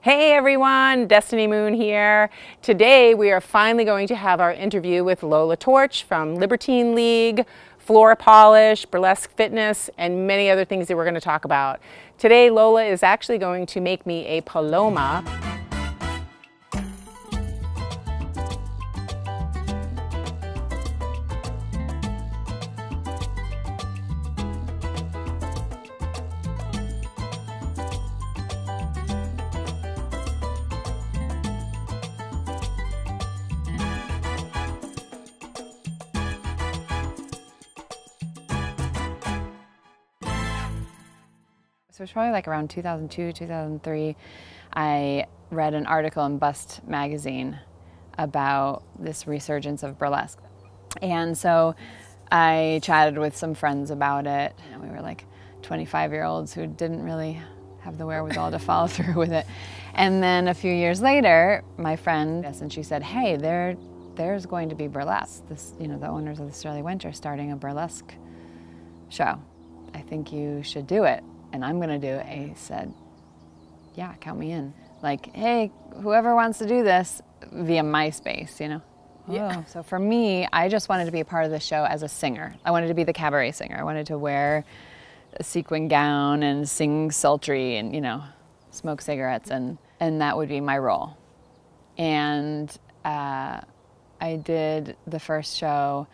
Hey everyone, Destiny Moon here. Today we are finally going to have our interview with Lola Torch from Libertine League, Floor Polish, Burlesque Fitness, and many other things that we're going to talk about. Today Lola is actually going to make me a paloma. So it was probably like around 2002, 2003, I read an article in Bust magazine about this resurgence of burlesque. And so I chatted with some friends about it. You know, we were like 25-year-olds who didn't really have the wherewithal to follow through with it. And then a few years later, my friend, and she said, hey, there's going to be burlesque. This, you know, the owners of the Sterling Winch are starting a burlesque show. I think you should do it. And I'm gonna do it. I said, yeah, count me in. Like, hey, whoever wants to do this via MySpace, you know? Yeah. Oh. So for me, I just wanted to be a part of the show as a singer. I wanted to be the cabaret singer. I wanted to wear a sequin gown and sing sultry and, you know, smoke cigarettes, and that would be my role. And I did the first show,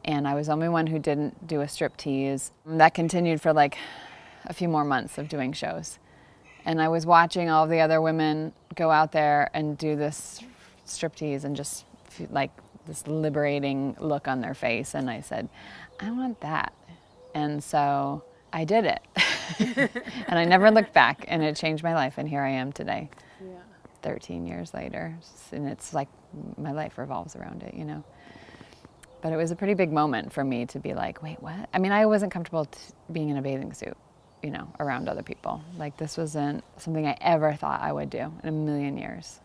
and I was the only one who didn't do a striptease. That continued for like a few more months of doing shows. And I was watching all the other women go out there and do this striptease and just feel like this liberating look on their face. And I said, I want that. And so I did it. And I never looked back, and it changed my life. And here I am today, 13 years later. And it's like my life revolves around it, you know. But it was a pretty big moment for me to be like, wait, what? I mean, I wasn't comfortable being in a bathing suit, you know, around other people. Like, this wasn't something I ever thought I would do in a million years.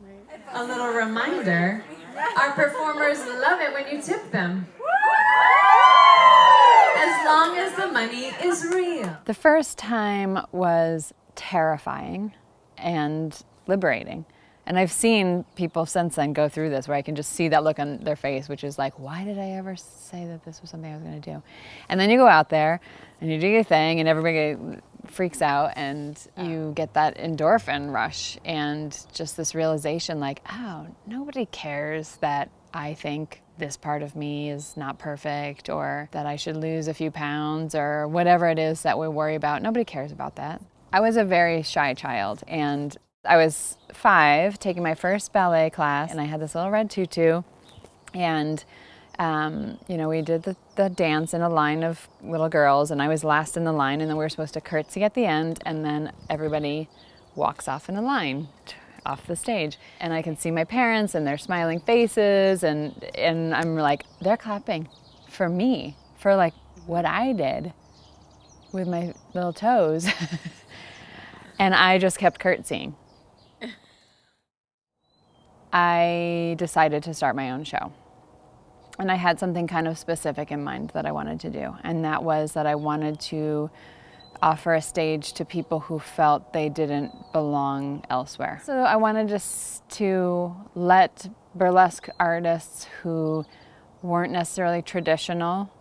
A little reminder, our performers love it when you tip them. As long as the money is real. The first time was terrifying and liberating. And I've seen people since then go through this where I can just see that look on their face, which is like, why did I ever say that this was something I was going to do? And then you go out there and you do your thing, and everybody freaks out, and you get that endorphin rush and just this realization like, oh, nobody cares that I think this part of me is not perfect, or that I should lose a few pounds, or whatever it is that we worry about. Nobody cares about that. I was a very shy child, and I was 5, taking my first ballet class, and I had this little red tutu, and you know, we did the dance in a line of little girls, and I was last in the line, and then we were supposed to curtsy at the end, and then everybody walks off in a line off the stage, and I can see my parents and their smiling faces, and I'm like, they're clapping for me, for like what I did with my little toes. And I just kept curtsying. I decided to start my own show. And I had something kind of specific in mind that I wanted to do. And that was that I wanted to offer a stage to people who felt they didn't belong elsewhere. So I wanted just to let burlesque artists who weren't necessarily traditional,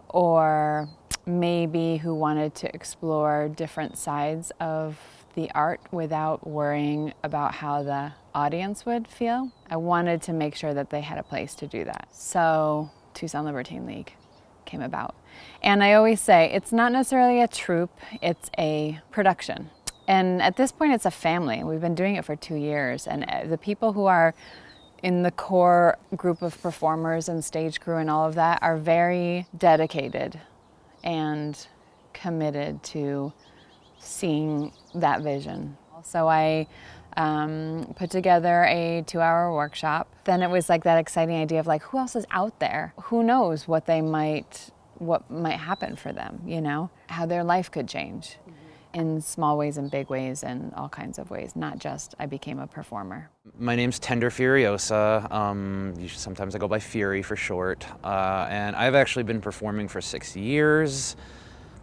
or maybe who wanted to explore different sides of the art without worrying about how the audience would feel. I wanted to make sure that they had a place to do that. So Tucson Libertine League came about. And I always say, it's not necessarily a troupe, it's a production. And at this point, it's a family. We've been doing it for 2 years. And the people who are in the core group of performers and stage crew and all of that are very dedicated and committed to seeing that vision. So I put together a 2-hour workshop. Then it was like that exciting idea of like, who else is out there? Who knows what might happen for them, you know? How their life could change in small ways and big ways and all kinds of ways, not just I became a performer. My name's Tender Furiosa. Sometimes I go by Fury for short. And I've actually been performing for 6 years.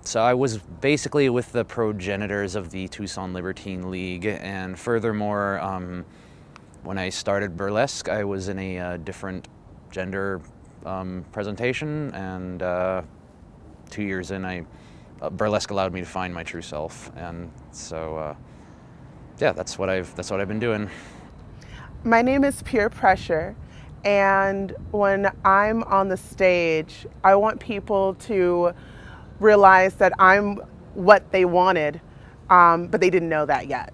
So I was basically with the progenitors of the Tucson Libertine League, and furthermore, when I started burlesque, I was in a different gender presentation, and 2 years in, burlesque allowed me to find my true self, and so yeah, that's what I've been doing. My name is Pure Pressure, and when I'm on the stage, I want people to realize that I'm what they wanted, but they didn't know that yet.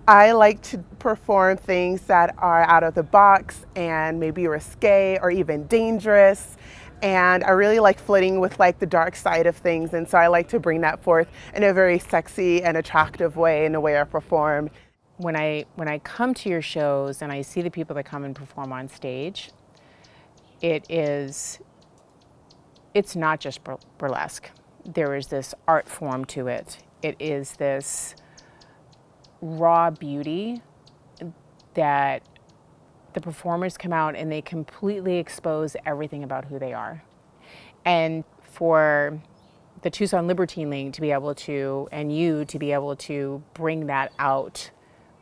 I like to perform things that are out of the box and maybe risque or even dangerous. And I really like flirting with like the dark side of things, and so I like to bring that forth in a very sexy and attractive way in the way I perform. When I come to your shows and I see the people that come and perform on stage, it's not just burlesque. There is this art form to it. It is this raw beauty that the performers come out and they completely expose everything about who they are. And for the Tucson Libertine League to be able to, and you to be able to bring that out,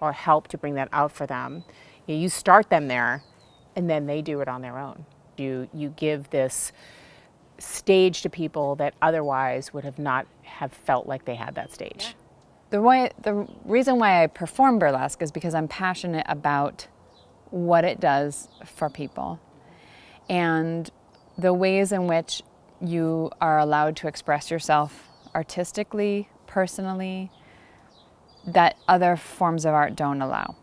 or help to bring that out for them. You start them there, and then they do it on their own. You give this stage to people that otherwise would have not have felt like they had that stage. The reason why I perform burlesque is because I'm passionate about what it does for people and the ways in which you are allowed to express yourself artistically, personally, that other forms of art don't allow.